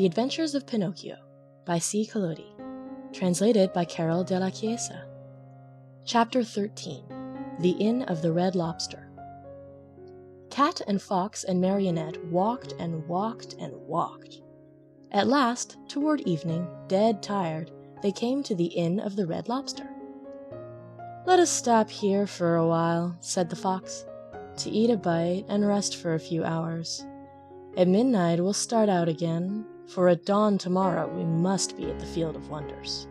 The Adventures of Pinocchio by C. Collodi. Translated by Carol de la Chiesa. Chapter 13. The Inn of the Red Lobster. Cat and Fox and Marionette walked and walked and walked. At last, toward evening, dead tired, they came to the Inn of the Red Lobster. "Let us stop here for a while," said the Fox, "to eat a bite and rest for a few hours. At midnight we'll start out again, for at dawn tomorrow we must be at the Field of Wonders."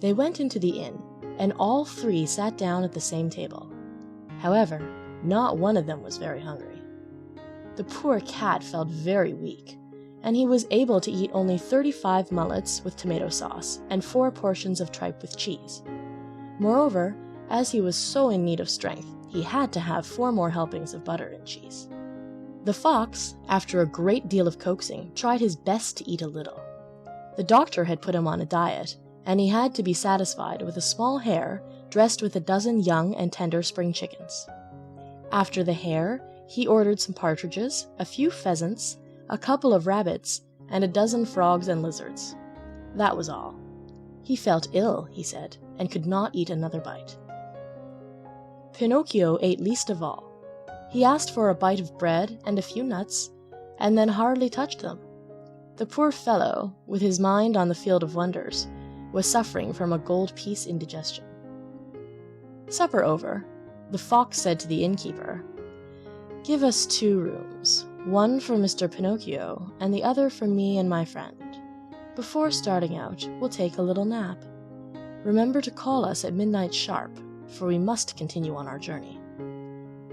They went into the inn, and all three sat down at the same table. However, not one of them was very hungry. The poor cat felt very weak, and he was able to eat only 35 mullets with tomato sauce and 4 portions of tripe with cheese. Moreover, as he was so in need of strength, he had to have 4 more helpings of butter and cheese. The fox, after a great deal of coaxing, tried his best to eat a little. The doctor had put him on a diet, and he had to be satisfied with a small hare dressed with a dozen young and tender spring chickens. After the hare, he ordered some partridges, a few pheasants, a couple of rabbits, and a dozen frogs and lizards. That was all. He felt ill, he said, and could not eat another bite. Pinocchio ate least of all. He asked for a bite of bread and a few nuts, and then hardly touched them. The poor fellow, with his mind on the Field of Wonders, was suffering from a gold piece indigestion. Supper over, the fox said to the innkeeper, "Give us 2 rooms, one for Mr. Pinocchio and the other for me and my friend. Before starting out, we'll take a little nap. Remember to call us at midnight sharp, for we must continue on our journey."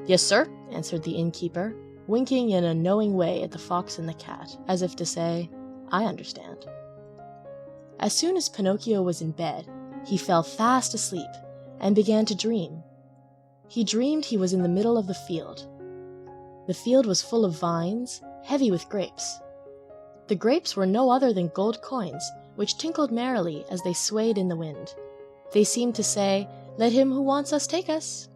"Yes, sir," answered the innkeeper, winking in a knowing way at the fox and the cat, as if to say, "I understand." As soon as Pinocchio was in bed, he fell fast asleep and began to dream. He dreamed he was in the middle of the field. The field was full of vines, heavy with grapes. The grapes were no other than gold coins, which tinkled merrily as they swayed in the wind. They seemed to say, "Let him who wants us take us."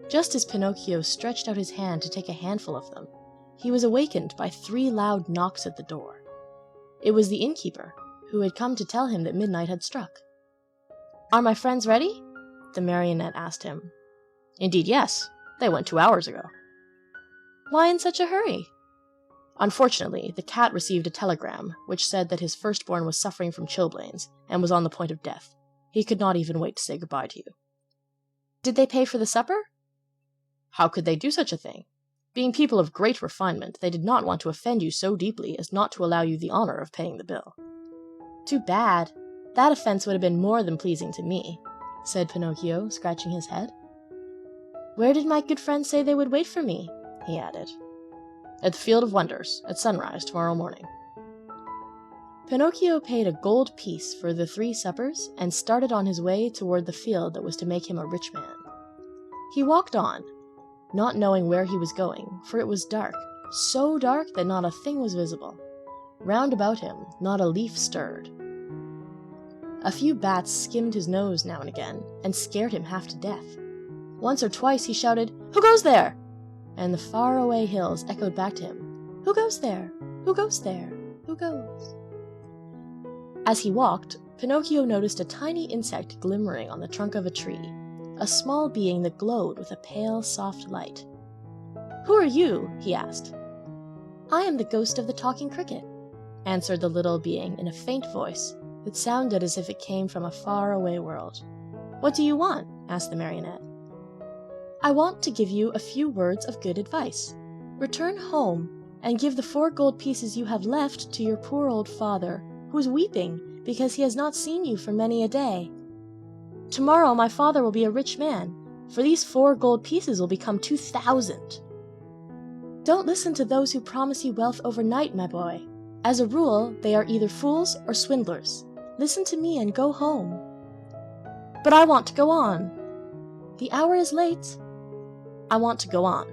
Just as Pinocchio stretched out his hand to take a handful of them, he was awakened by 3 loud knocks at the door. It was the innkeeper, who had come to tell him that midnight had struck. "Are my friends ready?" the marionette asked him. "Indeed, yes. They went 2 hours ago." "Why in such a hurry?" "Unfortunately, the cat received a telegram which said that his firstborn was suffering from chilblains and was on the point of death. He could not even wait to say goodbye to you." "Did they pay for the supper?" "How could they do such a thing? Being people of great refinement, they did not want to offend you so deeply as not to allow you the honor of paying the bill." "Too bad. That offense would have been more than pleasing to me," said Pinocchio, scratching his head. "Where did my good friends say they would wait for me?" he added. "At the Field of Wonders, at sunrise tomorrow morning." Pinocchio paid a gold piece for the 3 suppers and started on his way toward the field that was to make him a rich man. He walked on, not knowing where he was going, for it was dark, so dark that not a thing was visible. Round about him, not a leaf stirred. A few bats skimmed his nose now and again, and scared him half to death. Once or twice he shouted, "Who goes there?" And the far-away hills echoed back to him, "Who goes there? Who goes there? Who goes?" As he walked, Pinocchio noticed a tiny insect glimmering on the trunk of a tree, a small being that glowed with a pale, soft light. "Who are you?" he asked. "I am the ghost of the talking cricket," answered the little being in a faint voice that sounded as if it came from a far-away world. "What do you want?" asked the marionette. "I want to give you a few words of good advice. Return home and give the 4 gold pieces you have left to your poor old father, who is weeping because he has not seen you for many a day. Tomorrow my father will be a rich man, for these 4 gold pieces will become 2,000. Don't listen to those who promise you wealth overnight, my boy. As a rule, they are either fools or swindlers. Listen to me and go home." "But I want to go on." "The hour is late." "I want to go on."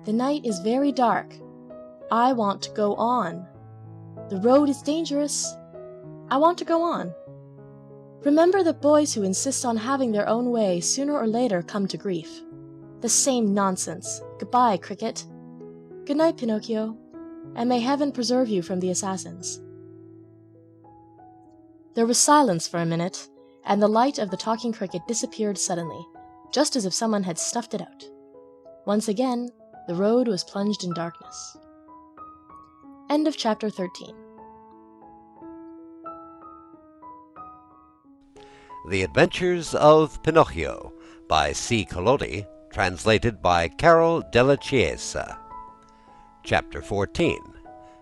"The night is very dark." "I want to go on." "The road is dangerous." "I want to go on." Remember that boys who insist on having their own way sooner or later come to grief. The same nonsense. Goodbye, Cricket. Good night, Pinocchio. and may heaven preserve you from the assassins." There was silence for a minute, and the light of the talking cricket disappeared suddenly, just as if someone had snuffed it out. Once again, the road was plunged in darkness. End of chapter 13. The Adventures of Pinocchio by C. Collodi, translated by Carol della Chiesa. Chapter 14.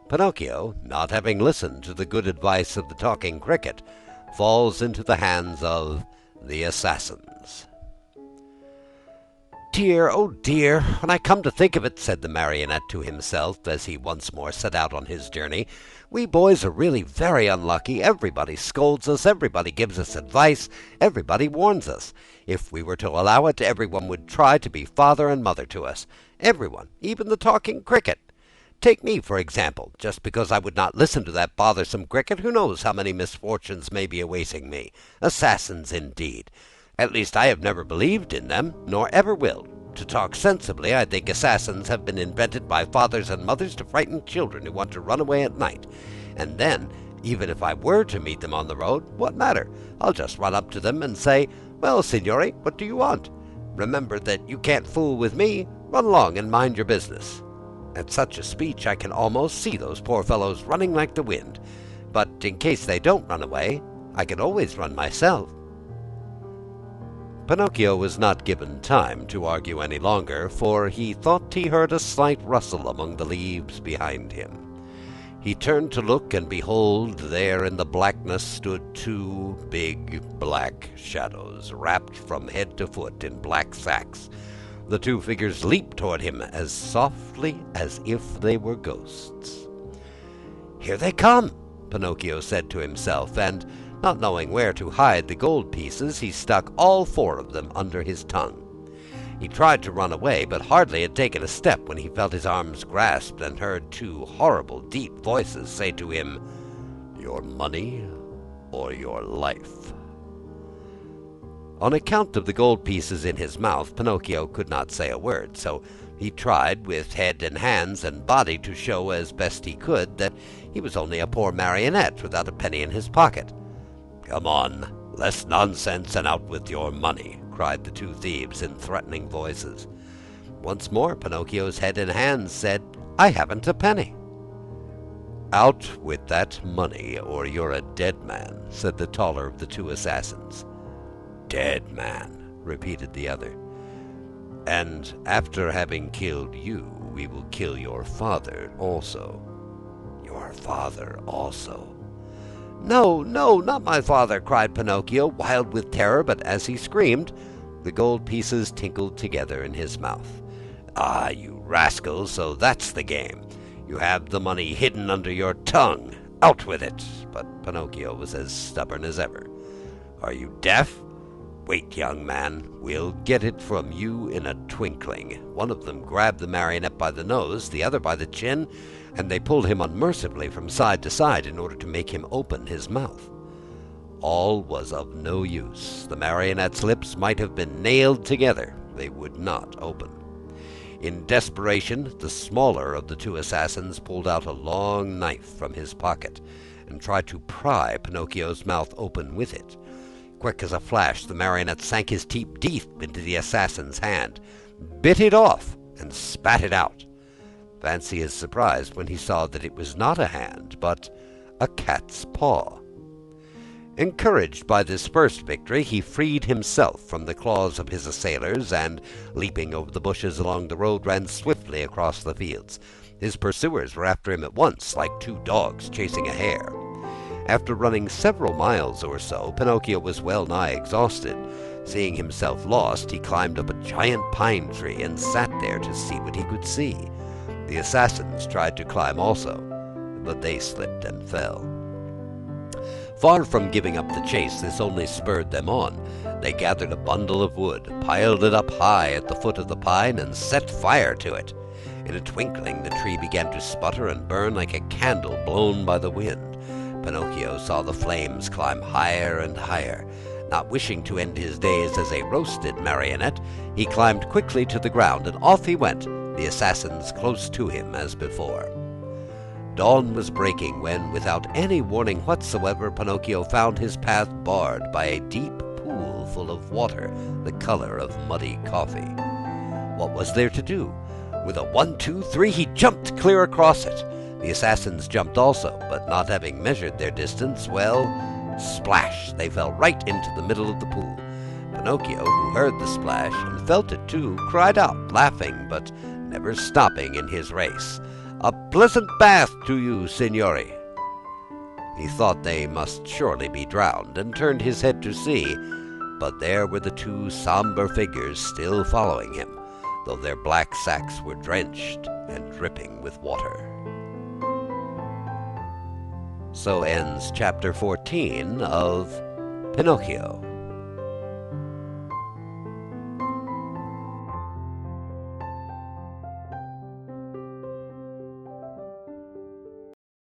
Pinocchio, not having listened to the good advice of the talking cricket, falls into the hands of the assassins. "Dear, oh dear, when I come to think of it," said the Marionette to himself as he once more set out on his journey, "we boys are really very unlucky. Everybody scolds us, everybody gives us advice, everybody warns us. If we were to allow it, everyone would try to be father and mother to us. Everyone, even the talking cricket. Take me, for example. Just because I would not listen to that bothersome cricket, who knows how many misfortunes may be awaiting me? Assassins, indeed! At least I have never believed in them, nor ever will. To talk sensibly, I think assassins have been invented by fathers and mothers to frighten children who want to run away at night. And then, even if I were to meet them on the road, what matter? I'll just run up to them and say, 'Well, signore, what do you want? Remember that you can't fool with me. Run along and mind your business.' At such a speech I can almost see those poor fellows running like the wind. But in case they don't run away, I can always run myself." Pinocchio was not given time to argue any longer, for he thought he heard a slight rustle among the leaves behind him. He turned to look, and behold, there in the blackness stood two big black shadows, wrapped from head to foot in black sacks. The two figures leaped toward him as softly as if they were ghosts. "Here they come," Pinocchio said to himself, and, not knowing where to hide the gold pieces, he stuck all four of them under his tongue. He tried to run away, but hardly had taken a step when he felt his arms grasped and heard two horrible, deep voices say to him, "Your money or your life." On account of the gold pieces in his mouth, Pinocchio could not say a word, so he tried with head and hands and body to show as best he could that he was only a poor marionette without a penny in his pocket. "Come on, less nonsense and out with your money," cried the two thieves in threatening voices. Once more Pinocchio's head and hands said, "I haven't a penny." "Out with that money, or you're a dead man," said the taller of the two assassins. "Dead man," repeated the other. "And after having killed you, we will kill your father also." "Your father also?" "No, no, not my father!" cried Pinocchio, wild with terror, but as he screamed, the gold pieces tinkled together in his mouth. "Ah, you rascal, so that's the game! You have the money hidden under your tongue! Out with it!" But Pinocchio was as stubborn as ever. "Are you deaf? Wait, young man, we'll get it from you in a twinkling." One of them grabbed the marionette by the nose, the other by the chin, and they pulled him unmercifully from side to side in order to make him open his mouth. All was of no use. The marionette's lips might have been nailed together. They would not open. In desperation, the smaller of the two assassins pulled out a long knife from his pocket and tried to pry Pinocchio's mouth open with it. Quick as a flash, the marionette sank his teeth deep into the assassin's hand, bit it off, and spat it out. Fancy his surprise when he saw that it was not a hand, but a cat's paw. Encouraged by this first victory, he freed himself from the claws of his assailers, and, leaping over the bushes along the road, ran swiftly across the fields. His pursuers were after him at once, like two dogs chasing a hare. After running several miles or so, Pinocchio was well nigh exhausted. Seeing himself lost, he climbed up a giant pine tree and sat there to see what he could see. The assassins tried to climb also, but they slipped and fell. Far from giving up the chase, this only spurred them on. They gathered a bundle of wood, piled it up high at the foot of the pine, and set fire to it. In a twinkling, the tree began to sputter and burn like a candle blown by the wind. Pinocchio saw the flames climb higher and higher. Not wishing to end his days as a roasted marionette, he climbed quickly to the ground, and off he went, the assassins close to him as before. Dawn was breaking when, without any warning whatsoever, Pinocchio found his path barred by a deep pool full of water, the color of muddy coffee. What was there to do? With a 1, 2, 3, he jumped clear across it. The assassins jumped also, but not having measured their distance, well, splash! They fell right into the middle of the pool. Pinocchio, who heard the splash and felt it too, cried out, laughing, but never stopping in his race, "A pleasant bath to you, signori!" He thought they must surely be drowned, and turned his head to see, but there were the two somber figures still following him, though their black sacks were drenched and dripping with water. So ends chapter 14 of Pinocchio.